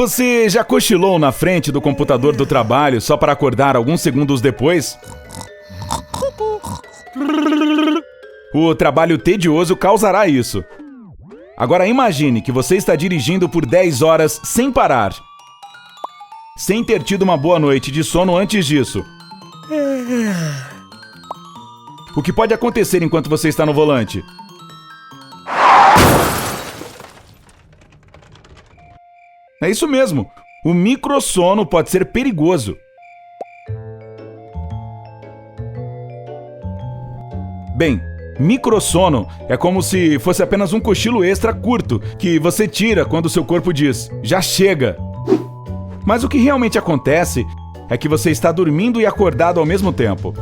Você já cochilou na frente do computador do trabalho só para acordar alguns segundos depois? O trabalho tedioso causará isso. Agora imagine que você está dirigindo por 10 horas sem parar, sem ter tido uma boa noite de sono antes disso. O que pode acontecer enquanto você está no volante? É isso mesmo. O microsono pode ser perigoso. Bem, microsono é como se fosse apenas um cochilo extra curto que você tira quando seu corpo diz, já chega. Mas o que realmente acontece é que você está dormindo e acordado ao mesmo tempo.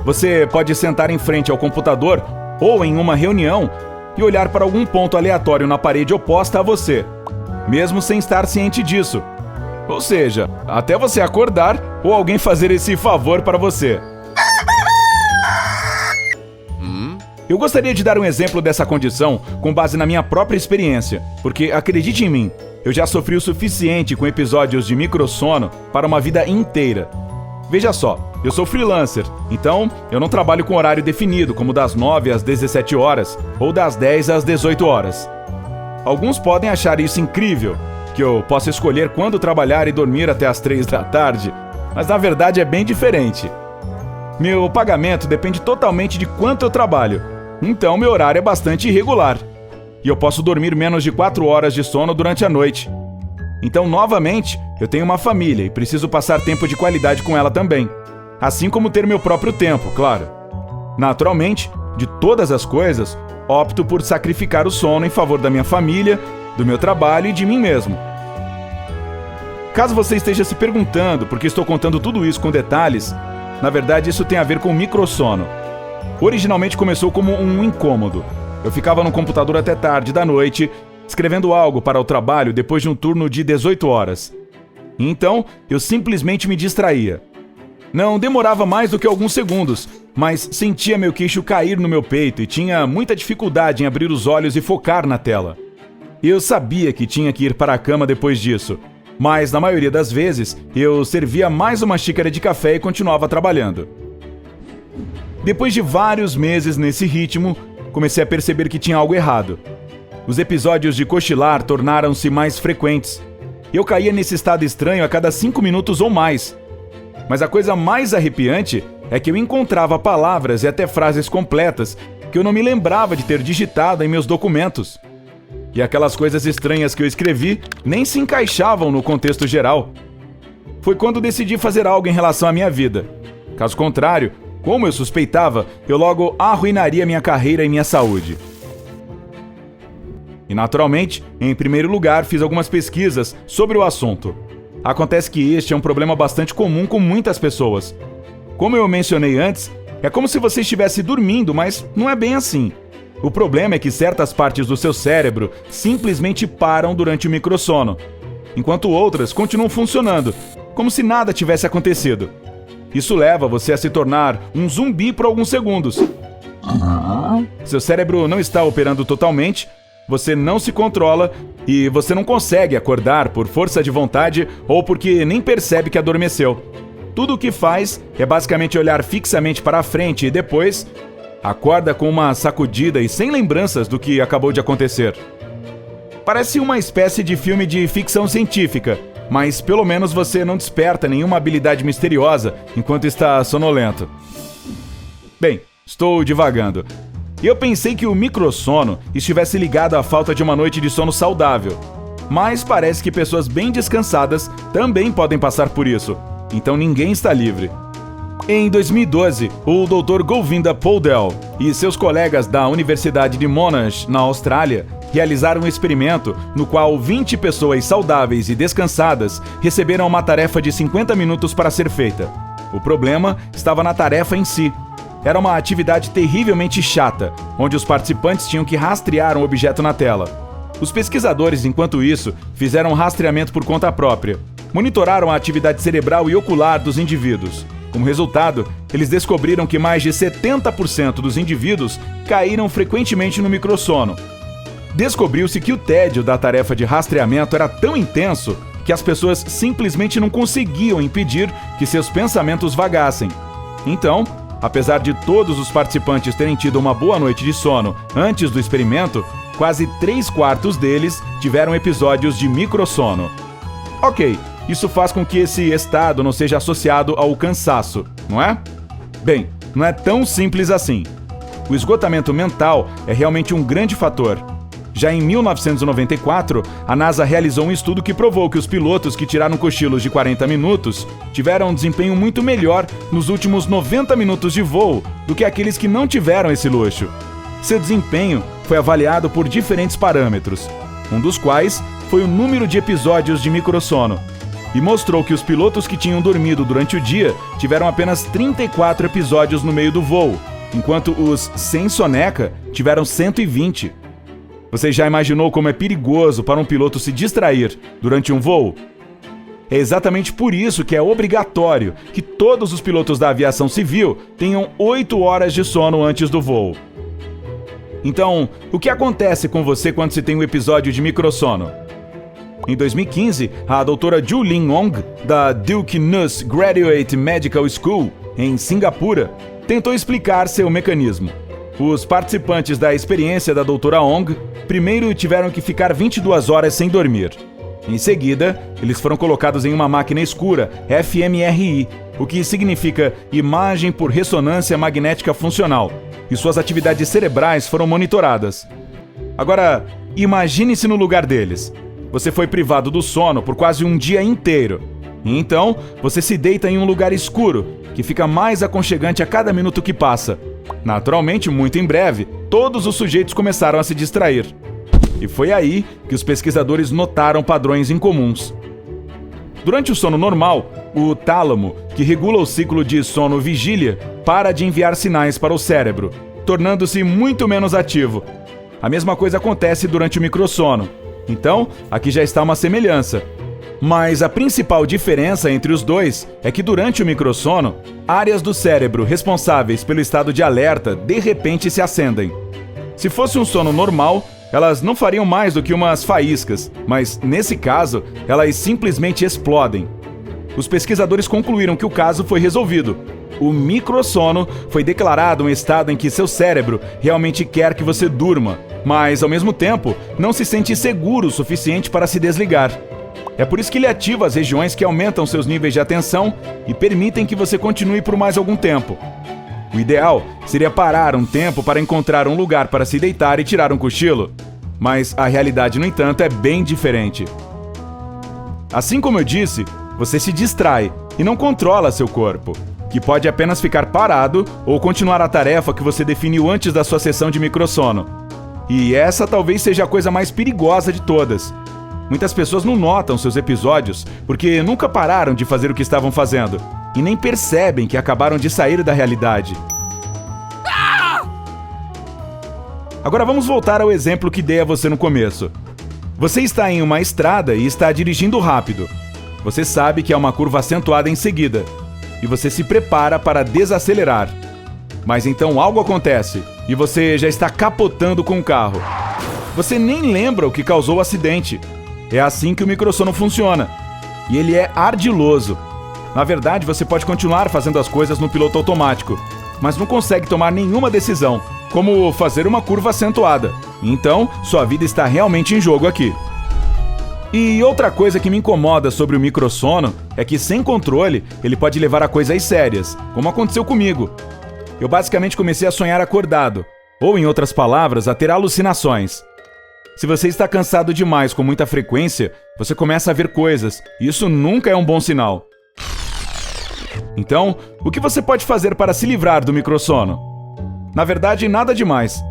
Você pode sentar em frente ao computador ou em uma reunião e olhar para algum ponto aleatório na parede oposta a você, mesmo sem estar ciente disso. Ou seja, até você acordar ou alguém fazer esse favor para você. Eu gostaria de dar um exemplo dessa condição com base na minha própria experiência, porque, acredite em mim, eu já sofri o suficiente com episódios de microsono para uma vida inteira. Veja só, eu sou freelancer, então eu não trabalho com horário definido, como das 9 às 17 horas ou das 10 às 18 horas. Alguns podem achar isso incrível, que eu possa escolher quando trabalhar e dormir até às 3 da tarde, mas na verdade é bem diferente. Meu pagamento depende totalmente de quanto eu trabalho, então meu horário é bastante irregular. E eu posso dormir menos de 4 horas de sono durante a noite. Então, novamente, eu tenho uma família e preciso passar tempo de qualidade com ela também. Assim como ter meu próprio tempo, claro. Naturalmente, de todas as coisas, opto por sacrificar o sono em favor da minha família, do meu trabalho e de mim mesmo. Caso você esteja se perguntando por que estou contando tudo isso com detalhes, na verdade isso tem a ver com microsono. Originalmente começou como um incômodo. Eu ficava no computador até tarde da noite, escrevendo algo para o trabalho depois de um turno de 18 horas. Então, eu simplesmente me distraía. Não demorava mais do que alguns segundos, mas sentia meu queixo cair no meu peito e tinha muita dificuldade em abrir os olhos e focar na tela. Eu sabia que tinha que ir para a cama depois disso, mas na maioria das vezes eu servia mais uma xícara de café e continuava trabalhando. Depois de vários meses nesse ritmo, comecei a perceber que tinha algo errado. Os episódios de cochilar tornaram-se mais frequentes. Eu caía nesse estado estranho a cada 5 minutos ou mais. Mas a coisa mais arrepiante é que eu encontrava palavras e até frases completas que eu não me lembrava de ter digitado em meus documentos. E aquelas coisas estranhas que eu escrevi nem se encaixavam no contexto geral. Foi quando decidi fazer algo em relação à minha vida. Caso contrário, como eu suspeitava, eu logo arruinaria minha carreira e minha saúde. E naturalmente, em primeiro lugar, fiz algumas pesquisas sobre o assunto. Acontece que este é um problema bastante comum com muitas pessoas. Como eu mencionei antes, é como se você estivesse dormindo, mas não é bem assim. O problema é que certas partes do seu cérebro simplesmente param durante o microsono, enquanto outras continuam funcionando, como se nada tivesse acontecido. Isso leva você a se tornar um zumbi por alguns segundos. Seu cérebro não está operando totalmente, você não se controla e você não consegue acordar por força de vontade ou porque nem percebe que adormeceu. Tudo o que faz é basicamente olhar fixamente para a frente e depois acorda com uma sacudida e sem lembranças do que acabou de acontecer. Parece uma espécie de filme de ficção científica, mas pelo menos você não desperta nenhuma habilidade misteriosa enquanto está sonolento. Bem, estou divagando. Eu pensei que o microsono estivesse ligado à falta de uma noite de sono saudável, mas parece que pessoas bem descansadas também podem passar por isso, então ninguém está livre. Em 2012, o Dr. Govinda Poudel e seus colegas da Universidade de Monash, na Austrália, realizaram um experimento no qual 20 pessoas saudáveis e descansadas receberam uma tarefa de 50 minutos para ser feita. O problema estava na tarefa em si. Era uma atividade terrivelmente chata, onde os participantes tinham que rastrear um objeto na tela. Os pesquisadores, enquanto isso, fizeram um rastreamento por conta própria. Monitoraram a atividade cerebral e ocular dos indivíduos. Como resultado, eles descobriram que mais de 70% dos indivíduos caíram frequentemente no microsono. Descobriu-se que o tédio da tarefa de rastreamento era tão intenso que as pessoas simplesmente não conseguiam impedir que seus pensamentos vagassem. Então, apesar de todos os participantes terem tido uma boa noite de sono antes do experimento, quase 3/4 deles tiveram episódios de microsono. Ok, isso faz com que esse estado não seja associado ao cansaço, não é? Bem, não é tão simples assim. O esgotamento mental é realmente um grande fator. Já em 1994, a NASA realizou um estudo que provou que os pilotos que tiraram cochilos de 40 minutos tiveram um desempenho muito melhor nos últimos 90 minutos de voo do que aqueles que não tiveram esse luxo. Seu desempenho foi avaliado por diferentes parâmetros, um dos quais foi o número de episódios de microsono, e mostrou que os pilotos que tinham dormido durante o dia tiveram apenas 34 episódios no meio do voo, enquanto os sem soneca tiveram 120. Você já imaginou como é perigoso para um piloto se distrair durante um voo? É exatamente por isso que é obrigatório que todos os pilotos da aviação civil tenham 8 horas de sono antes do voo. Então, o que acontece com você quando se tem um episódio de microsono? Em 2015, a doutora Ju Lin Ong, da Duke Nus Graduate Medical School, em Singapura, tentou explicar seu mecanismo. Os participantes da experiência da doutora Ong primeiro tiveram que ficar 22 horas sem dormir. Em seguida, eles foram colocados em uma máquina escura, fMRI, o que significa Imagem por Ressonância Magnética Funcional, e suas atividades cerebrais foram monitoradas. Agora, imagine-se no lugar deles. Você foi privado do sono por quase um dia inteiro. E então, você se deita em um lugar escuro, que fica mais aconchegante a cada minuto que passa. Naturalmente, muito em breve, todos os sujeitos começaram a se distrair. E foi aí que os pesquisadores notaram padrões incomuns. Durante o sono normal, o tálamo, que regula o ciclo de sono-vigília, para de enviar sinais para o cérebro, tornando-se muito menos ativo. A mesma coisa acontece durante o microsono. Então, aqui já está uma semelhança. Mas a principal diferença entre os dois é que durante o microsono, áreas do cérebro responsáveis pelo estado de alerta de repente se acendem. Se fosse um sono normal, elas não fariam mais do que umas faíscas, mas nesse caso, elas simplesmente explodem. Os pesquisadores concluíram que o caso foi resolvido. O microsono foi declarado um estado em que seu cérebro realmente quer que você durma, mas ao mesmo tempo não se sente seguro o suficiente para se desligar. É por isso que ele ativa as regiões que aumentam seus níveis de atenção e permitem que você continue por mais algum tempo. O ideal seria parar um tempo para encontrar um lugar para se deitar e tirar um cochilo, mas a realidade, no entanto, é bem diferente. Assim como eu disse, você se distrai e não controla seu corpo, que pode apenas ficar parado ou continuar a tarefa que você definiu antes da sua sessão de microsono. E essa talvez seja a coisa mais perigosa de todas. Muitas pessoas não notam seus episódios porque nunca pararam de fazer o que estavam fazendo e nem percebem que acabaram de sair da realidade. Agora vamos voltar ao exemplo que dei a você no começo. Você está em uma estrada e está dirigindo rápido. Você sabe que há uma curva acentuada em seguida e você se prepara para desacelerar. Mas então algo acontece e você já está capotando com o carro. Você nem lembra o que causou o acidente. É assim que o microsono funciona. E ele é ardiloso. Na verdade, você pode continuar fazendo as coisas no piloto automático, mas não consegue tomar nenhuma decisão, como fazer uma curva acentuada. Então, sua vida está realmente em jogo aqui. E outra coisa que me incomoda sobre o microsono é que, sem controle, ele pode levar a coisas sérias, como aconteceu comigo. Eu basicamente comecei a sonhar acordado, ou em outras palavras, a ter alucinações. Se você está cansado demais com muita frequência, você começa a ver coisas, e isso nunca é um bom sinal. Então, o que você pode fazer para se livrar do microsono? Na verdade, nada demais.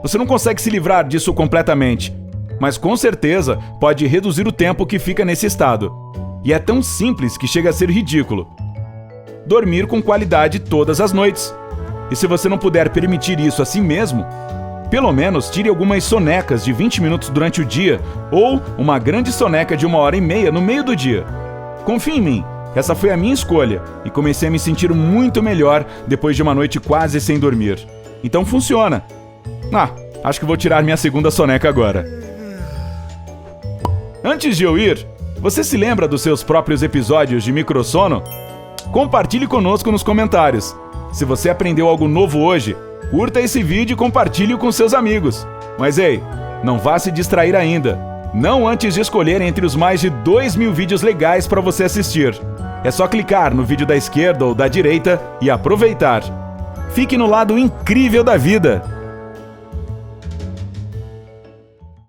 Você não consegue se livrar disso completamente, mas com certeza pode reduzir o tempo que fica nesse estado. E é tão simples que chega a ser ridículo. Dormir com qualidade todas as noites. E se você não puder permitir isso a si mesmo, pelo menos tire algumas sonecas de 20 minutos durante o dia ou uma grande soneca de 1h30 no meio do dia. Confie em mim, essa foi a minha escolha e comecei a me sentir muito melhor depois de uma noite quase sem dormir. Então funciona. Acho que vou tirar minha segunda soneca agora. Antes de eu ir, você se lembra dos seus próprios episódios de microsono? Compartilhe conosco nos comentários. Se você aprendeu algo novo hoje, curta esse vídeo e compartilhe com seus amigos. Mas ei, não vá se distrair ainda. Não antes de escolher entre os mais de 2.000 vídeos legais para você assistir. É só clicar no vídeo da esquerda ou da direita e aproveitar. Fique no lado incrível da vida.